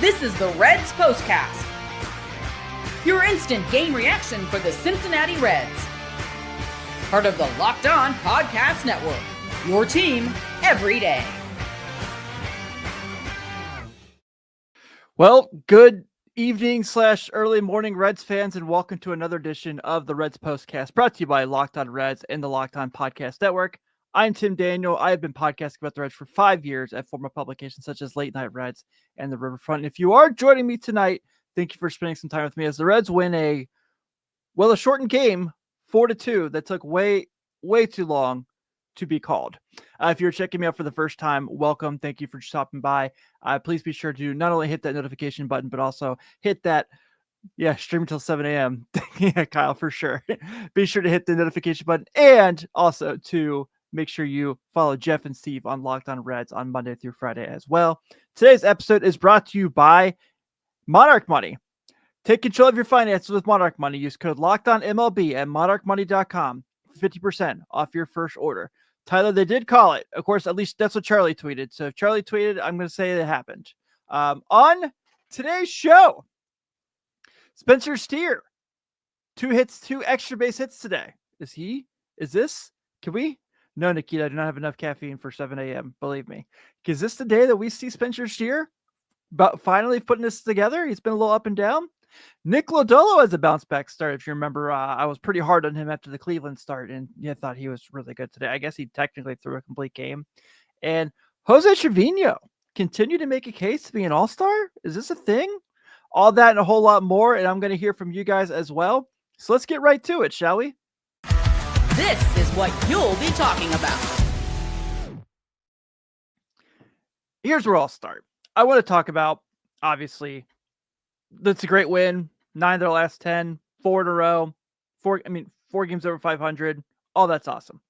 This is the Reds POSTCAST, your instant game reaction for the Cincinnati Reds. Part of the Locked On Podcast Network, your team every day. Well, good evening / early morning, Reds fans, and welcome to another edition of the Reds POSTCAST, brought to you by Locked On Reds and the Locked On Podcast Network. I'm Tim Daniel. I have been podcasting about the Reds for 5 years at former publications such as Late Night Reds and the Riverfront. And if you are joining me tonight, thank you for spending some time with me as the Reds win a shortened game, 4-2, that took way too long to be called. If you're checking me out for the first time, welcome. Thank you for stopping by. Please be sure to not only hit that notification button, but also hit that, stream until 7 a.m. Yeah, Kyle, for sure. Be sure to hit the notification button and also to make sure you follow Jeff and Steve on Locked On Reds on Monday through Friday as well. Today's episode is brought to you by Monarch Money. Take control of your finances with Monarch Money. Use code LOCKEDONMLB at monarchmoney.com for 50% off your first order. Tyler, they did call it. Of course, at least that's what Charlie tweeted. So if Charlie tweeted, I'm going to say it happened. On today's show, Spencer Steer, 2 hits, 2 extra base hits today. Can we? No, Nikita, I do not have enough caffeine for 7 a.m. Believe me. Is this the day that we see Spencer Steer finally putting this together? He's been a little up and down. Nick Lodolo has a bounce back start. If you remember, I was pretty hard on him after the Cleveland start, and I thought he was really good today. I guess he technically threw a complete game. And Jose Trevino continued to make a case to be an all-star. Is this a thing? All that and a whole lot more, and I'm going to hear from you guys as well. So let's get right to it, shall we? This is what you'll be talking about. Here's where I'll start. I want to talk about, obviously, that's a great win. 9 of their last 10, 4 in a row. 4 games over 500. All that's awesome.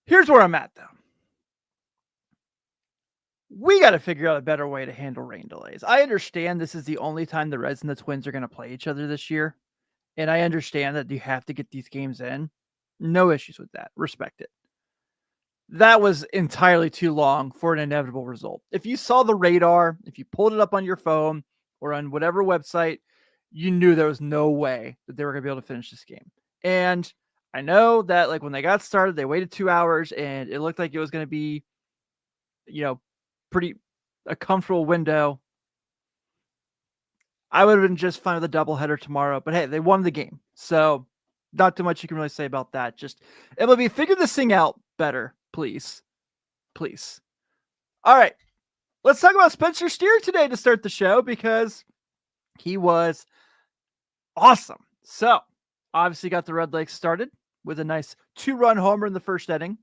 Here's where I'm at, though. We got to figure out a better way to handle rain delays. I understand this is the only time the Reds and the Twins are going to play each other this year. And I understand that you have to get these games in. No issues with that. Respect it. That was entirely too long for an inevitable result. If you saw the radar, if you pulled it up on your phone or on whatever website, you knew there was no way that they were going to be able to finish this game. And I know that when they got started, they waited 2 hours and it looked like it was going to be, pretty a comfortable window. I would have been just fine with a doubleheader tomorrow, but hey, they won the game. So not too much you can really say about that. Just MLB, figure this thing out better, please. Please. All right. Let's talk about Spencer Steer today to start the show because he was awesome. So obviously got the Red Lakes started with a nice 2-run homer in the first inning.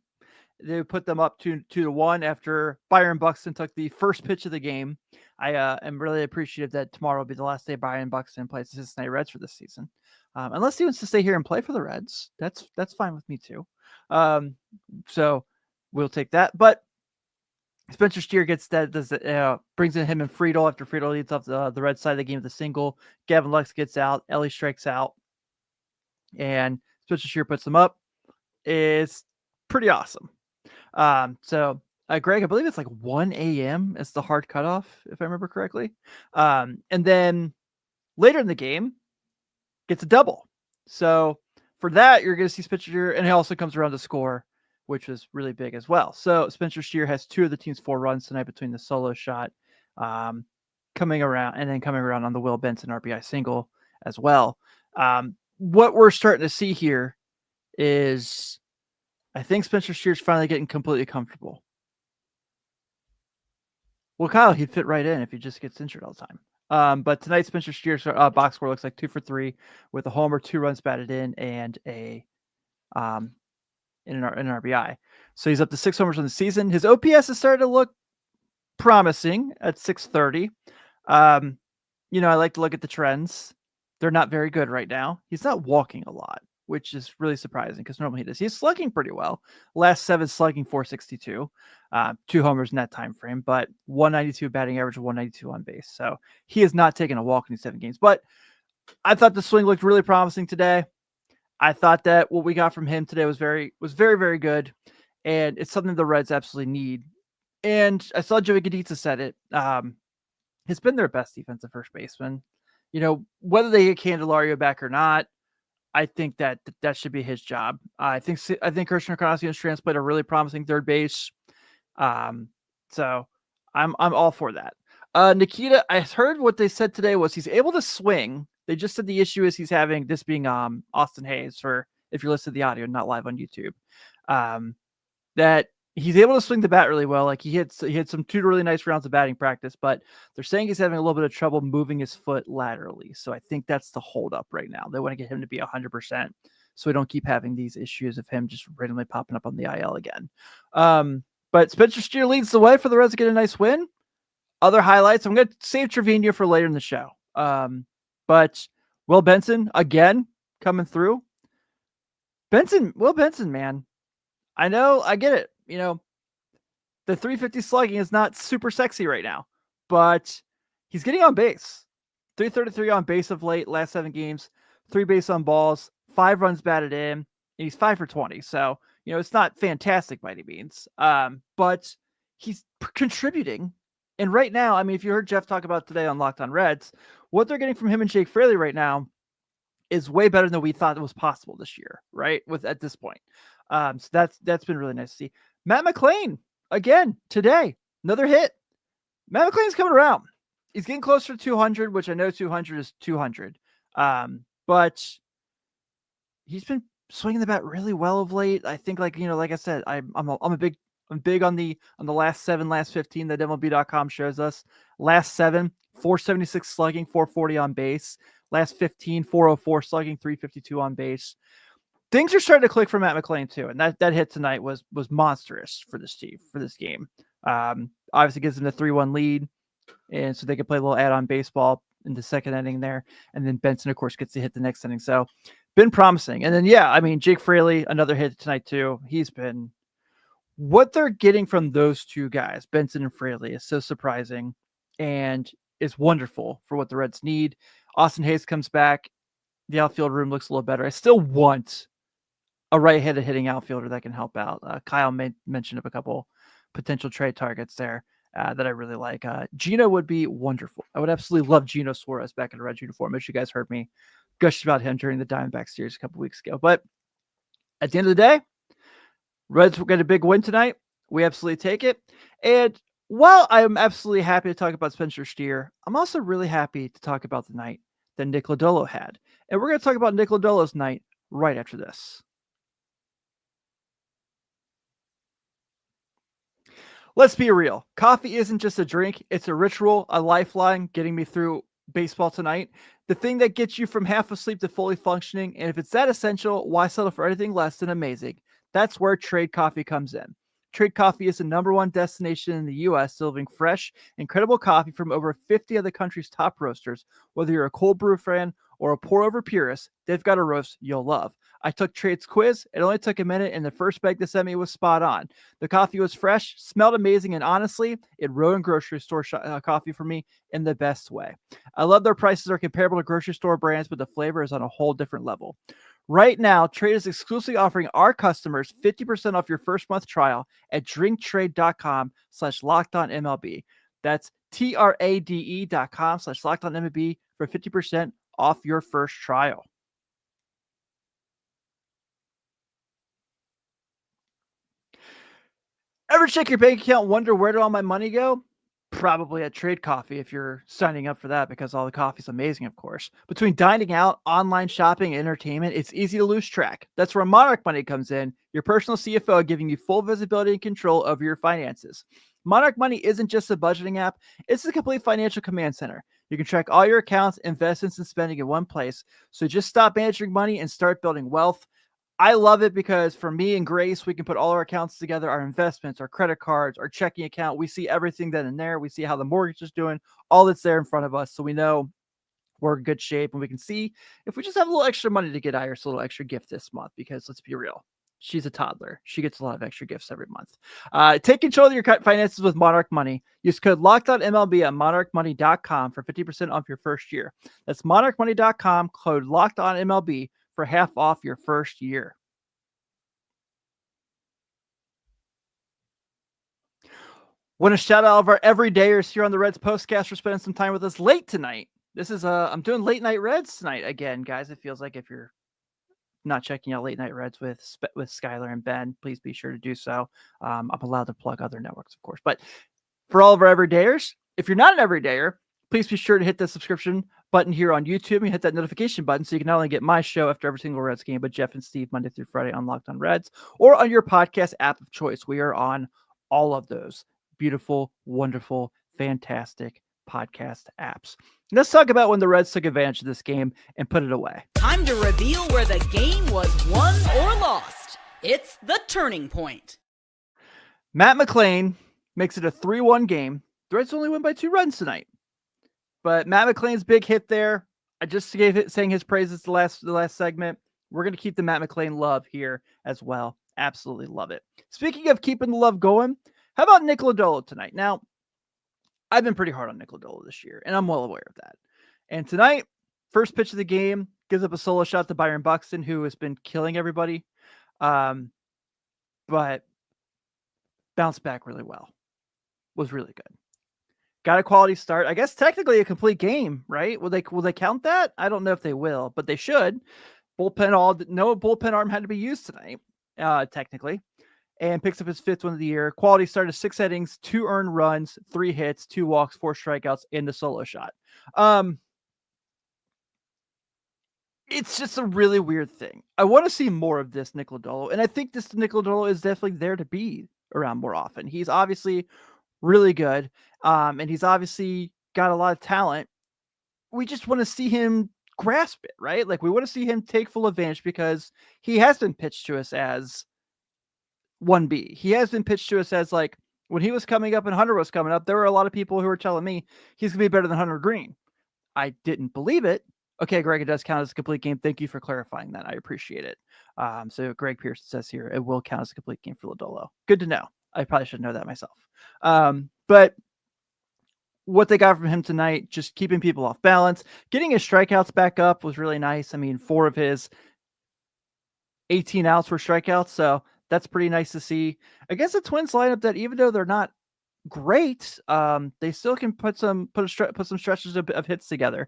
They put them up 2-1 after Byron Buxton took the first pitch of the game. I am really appreciative that tomorrow will be the last day Byron Buxton plays the Cincinnati Reds for this season. Unless he wants to stay here and play for the Reds, that's fine with me too. So we'll take that. But Spencer Steer gets that, brings in him and Friedel after Friedel leads off the Red side of the game with a single. Gavin Lux gets out. Ellie strikes out. And Spencer Steer puts them up. It's pretty awesome. So Greg, I believe it's 1 a.m. is the hard cutoff, if I remember correctly. And then later in the game, gets a double. So for that, you're going to see Spencer Steer, and he also comes around to score, which was really big as well. So Spencer Steer has 2 of the team's 4 runs tonight between the solo shot, coming around on the Will Benson RBI single as well. What we're starting to see here is I think Spencer Steer's finally getting completely comfortable. Well, Kyle, he'd fit right in if he just gets injured all the time. But tonight, Spencer Steer's box score looks like 2 for 3 with a homer, 2 runs batted in, and an RBI. So he's up to 6 homers on the season. His OPS has started to look promising at 630. I like to look at the trends. They're not very good right now. He's not walking a lot, which is really surprising because normally he does. He's slugging pretty well. Last 7 slugging 462, 2 homers in that time frame, but 192 batting average, 192 on base. So he has not taken a walk in these 7 games. But I thought the swing looked really promising today. I thought that what we got from him today was very, very good. And it's something the Reds absolutely need. And I saw Joey Gaditza said it. has been their best defensive first baseman. Whether they get Candelario back or not, I think that should be his job. I think Christian Encarnacion played a really promising third base. So I'm all for that. Nikita, I heard what they said today was he's able to swing. They just said the issue is he's having this being Austin Hayes, for if you're listening to the audio, not live on YouTube. That he's able to swing the bat really well. Like he had some 2 really nice rounds of batting practice, but they're saying he's having a little bit of trouble moving his foot laterally. So I think that's the holdup right now. They want to get him to be 100%, so we don't keep having these issues of him just randomly popping up on the IL again. But Spencer Steer leads the way for the Reds to get a nice win. Other highlights, I'm going to save Trevino for later in the show. But Will Benson, again, coming through. Will Benson, man. I know, I get it. The 350 slugging is not super sexy right now, but he's getting on base. 333 on base of late, last 7 games, 3 base on balls, 5 runs batted in, and he's 5 for 20. So, it's not fantastic by any means, but he's contributing. And right now, I mean, if you heard Jeff talk about today on Locked On Reds, what they're getting from him and Jake Fraley right now is way better than we thought it was possible this year, right? At this point. So that's been really nice to see. Matt McLain, again, today, another hit. Matt McLain's coming around. He's getting closer to 200, which I know 200 is 200. But he's been swinging the bat really well of late. I think, like I said, I'm big on the last 7, last 15 that MLB.com shows us. Last 7, 476 slugging, 440 on base. Last 15, 404 slugging, 352 on base. Things are starting to click for Matt McLain too, and that hit tonight was monstrous for this team, for this game. Obviously gives them the 3-1 lead, and so they can play a little add-on baseball in the second inning there, and then Benson, of course, gets to hit the next inning. So been promising. And then Jake Fraley, another hit tonight too. He's been, what they're getting from those 2 guys, Benson and Fraley, is so surprising and is wonderful for what the Reds need. Austin Hayes comes back. The outfield room looks a little better. I still want a right-handed hitting outfielder that can help out. Kyle mentioned a couple potential trade targets there that I really like. Gino would be wonderful. I would absolutely love Gino Suarez back in a Reds uniform. As you guys heard me gush about him during the Diamondback series a couple weeks ago. But at the end of the day, Reds will get a big win tonight. We absolutely take it. And while I'm absolutely happy to talk about Spencer Steer, I'm also really happy to talk about the night that Nick Lodolo had. And we're going to talk about Nick Lodolo's night right after this. Let's be real. Coffee isn't just a drink. It's a ritual, a lifeline getting me through baseball tonight. The thing that gets you from half asleep to fully functioning. And if it's that essential, why settle for anything less than amazing? That's where Trade Coffee comes in. Trade Coffee is the #1 destination in the U.S. delivering fresh, incredible coffee from over 50 of the country's top roasters. Whether you're a cold brew fan or a pour-over purist, they've got a roast you'll love. I took Trade's quiz. It only took a minute, and the first bag they sent me was spot on. The coffee was fresh, smelled amazing, and honestly, it ruined grocery store coffee for me in the best way. I love their prices are comparable to grocery store brands, but the flavor is on a whole different level. Right now, Trade is exclusively offering our customers 50% off your first month trial at drinktrade.com/lockedonmlb. That's TRADE.com/lockedonmlb for 50% off your first trial. Ever check your bank account and wonder where did all my money go? Probably at Trade Coffee if you're signing up for that, because all the coffee's amazing, of course. Between dining out, online shopping, and entertainment, it's easy to lose track. That's where Monarch Money comes in, your personal CFO giving you full visibility and control over your finances. Monarch Money isn't just a budgeting app, it's a complete financial command center. You can track all your accounts, investments, and spending in one place. So just stop managing money and start building wealth. I love it because for me and Grace, we can put all our accounts together, our investments, our credit cards, our checking account. We see everything then and there. We see how the mortgage is doing, all that's there in front of us. So we know we're in good shape, and we can see if we just have a little extra money to get Iris a little extra gift this month, because let's be real. She's a toddler. She gets a lot of extra gifts every month. Take control of your finances with Monarch Money. Use code LOCKEDONMLB at monarchmoney.com for 50% off your first year. That's monarchmoney.com, code LOCKEDONMLB for half off your first year. Want to shout out all of our everydayers here on the Reds Postcast for spending some time with us late tonight. This is I'm doing late night Reds tonight again, guys. It feels like if you're not checking out late night Reds with Skylar and Ben, please be sure to do so. I'm allowed to plug other networks, of course. But for all of our everydayers, if you're not an everydayer, please be sure to hit the subscription button here on YouTube and hit that notification button so you can not only get my show after every single Reds game, but Jeff and Steve Monday through Friday on Locked on Reds or on your podcast app of choice. We are on all of those beautiful, wonderful, fantastic podcast apps. Let's talk about when the Reds took advantage of this game and put it away. Time to reveal where the game was won or lost. It's the turning point. Matt McLain makes it a 3-1 game. The Reds only win by 2 runs tonight. But Matt McLain's big hit there. I just sang his praises the last segment. We're going to keep the Matt McLain love here as well. Absolutely love it. Speaking of keeping the love going, how about Nick Lodolo tonight? Now, I've been pretty hard on Nick Lodolo this year, and I'm well aware of that. And tonight, first pitch of the game, gives up a solo shot to Byron Buxton, who has been killing everybody. But bounced back really well. Was really good. Got a quality start. I guess technically a complete game, right? Will they count that? I don't know if they will, but they should. No bullpen arm had to be used tonight, technically. And picks up his 5th win of the year. Quality started 6 innings, 2 earned runs, 3 hits, 2 walks, 4 strikeouts in the solo shot. It's just a really weird thing. I want to see more of this Nick Lodolo, and I think this Nick Lodolo is definitely there to be around more often. He's obviously really good, and he's obviously got a lot of talent. We just want to see him grasp it, right? Like, we want to see him take full advantage because he has been pitched to us as 1B. He has been pitched to us as, like, when he was coming up and Hunter was coming up, there were a lot of people who were telling me he's going to be better than Hunter Green. I didn't believe it. Okay, Greg, it does count as a complete game. Thank you for clarifying that. I appreciate it. So Greg Pearson says here, it will count as a complete game for Lodolo. Good to know. I probably should know that myself. But what they got from him tonight, just keeping people off balance, getting his strikeouts back up was really nice. I mean, 4 of his 18 outs were strikeouts, so that's pretty nice to see. Against the Twins lineup that, even though they're not great, they still can put some stretches of hits together.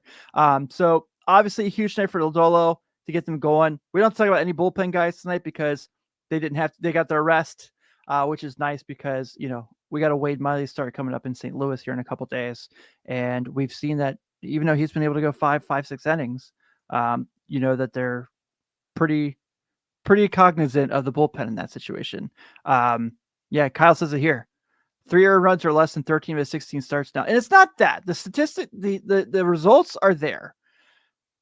So obviously a huge night for Lodolo to get them going. We don't talk about any bullpen guys tonight because they got their rest, which is nice because, we got a Wade Miley start coming up in St. Louis here in a couple days. And we've seen that even though he's been able to go 5-6 innings, that they're pretty cognizant of the bullpen in that situation. Kyle says it here. 3 earned runs or less than 13 of his 16 starts now. And it's not that. The statistic, the results are there.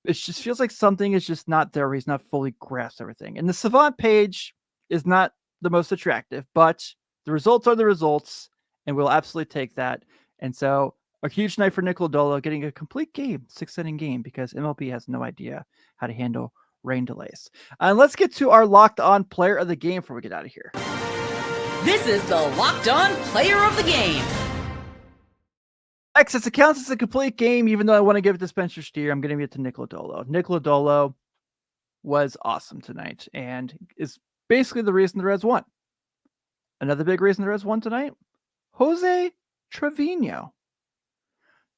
It just feels like something is just not there where he's not fully grasped everything. And the Savant page is not the most attractive, but the results are the results, and we'll absolutely take that. And so a huge night for Nick Lodolo, getting a complete game, 6-inning game, because MLB has no idea how to handle rain delays. And let's get to our locked on player of the game before we get out of here. This is the Locked On Player of the Game. Since it counts as a complete game, even though I want to give it to Spencer Steer, I'm going to give it to Nick Lodolo. Nick Lodolo was awesome tonight and is basically the reason the Reds won. Another big reason the Reds won tonight, Jose Trevino.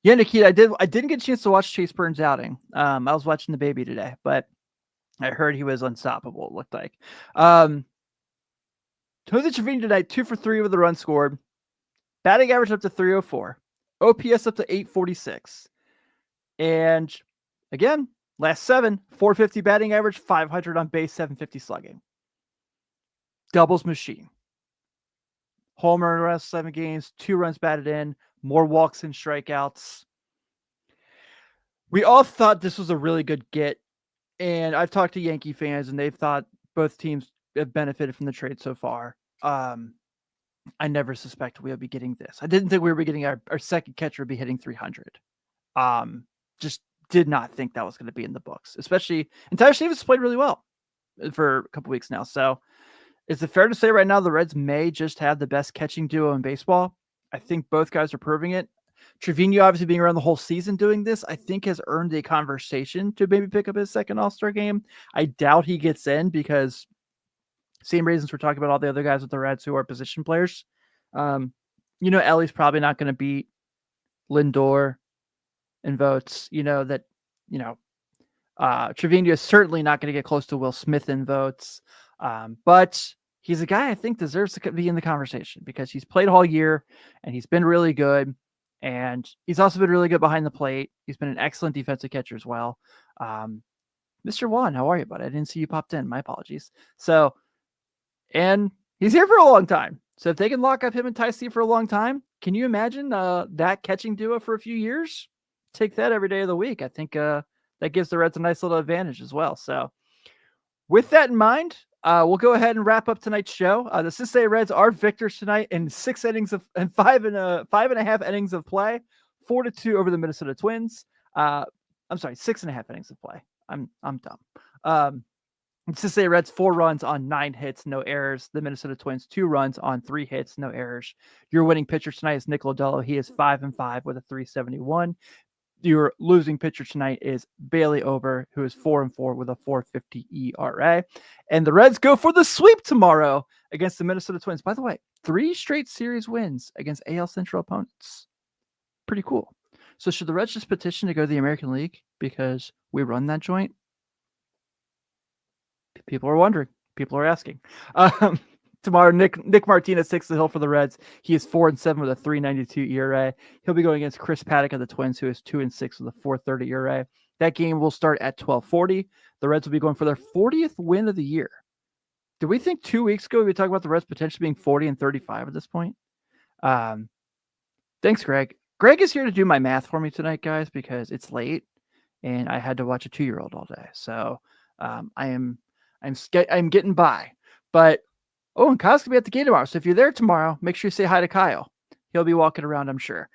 Yeah, Nikita, I didn't get a chance to watch Chase Burns' outing. I was watching the baby today, but I heard he was unstoppable, it looked like. Jose Trevino tonight, 2 for 3 with a run scored. Batting average up to 304. OPS up to 846. And again, last 7, 450 batting average, 500 on base, 750 slugging. Doubles machine. Homer in the last 7 games, 2 runs batted in, more walks and strikeouts. We all thought this was a really good get. And I've talked to Yankee fans, and they've thought both teams have benefited from the trade so far. I never suspected we would be getting this. I didn't think we would be getting our second catcher would be hitting 300. Just did not think that was going to be in the books, especially Tyler Stevens played really well for a couple weeks now. So is it fair to say right now the Reds may just have the best catching duo in baseball? I think both guys are proving it. Trevino, obviously being around the whole season doing this, I think has earned a conversation to maybe pick up his second All-Star game. I doubt he gets in because same reasons we're talking about all the other guys with the Reds who are position players. Ellie's probably not going to beat Lindor in votes. Trevino is certainly not going to get close to Will Smith in votes. But he's a guy I think deserves to be in the conversation because he's played all year and he's been really good. And he's also been really good behind the plate. He's been an excellent defensive catcher as well. Mr. Juan, how are you, bud? I didn't see you popped in. My apologies. So, and he's here for a long time. So if they can lock up him and Ty C for a long time, can you imagine that catching duo for a few years? Take that every day of the week. I think that gives the Reds a nice little advantage as well. So with that in mind, we'll go ahead and wrap up tonight's show. The Cincinnati Reds are victors tonight in 6 innings and 5.5 innings of play, 4-2 over the Minnesota Twins. I'm sorry, 6.5 innings of play. I'm dumb. Cincinnati Reds 4 runs on 9 hits, no errors. The Minnesota Twins 2 runs on 3 hits, no errors. Your winning pitcher tonight is Nick Lodolo. He is 5-5 with a 371. Your losing pitcher tonight is Bailey Ober, who is 4-4 with a 4.50 ERA. And the Reds go for the sweep tomorrow against the Minnesota Twins. By the way, 3 straight series wins against AL Central opponents. Pretty cool. So should the Reds just petition to go to the American League because we run that joint? People are wondering. People are asking. Tomorrow, Nick Martinez takes the hill for the Reds. He is 4-7 with a 3.92 ERA. He'll be going against Chris Paddock of the Twins, who is 2-6 with a 4.30 ERA. That game will start at 12:40. The Reds will be going for their 40th win of the year. Did we think 2 weeks ago we would talk about the Reds potentially being 40-35 at this point? Thanks, Greg. Greg is here to do my math for me tonight, guys, because it's late and I had to watch a 2-year-old all day. So I'm getting by. But and Kyle's gonna be at the game tomorrow. So if you're there tomorrow, make sure you say hi to Kyle. He'll be walking around, I'm sure.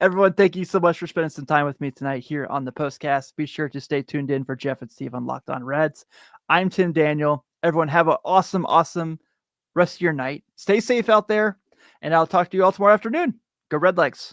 Everyone, thank you so much for spending some time with me tonight here on the Postcast. Be sure to stay tuned in for Jeff and Steve on Locked On Reds. I'm Tim Daniel. Everyone, have an awesome rest of your night. Stay safe out there, and I'll talk to you all tomorrow afternoon. Go Red Legs.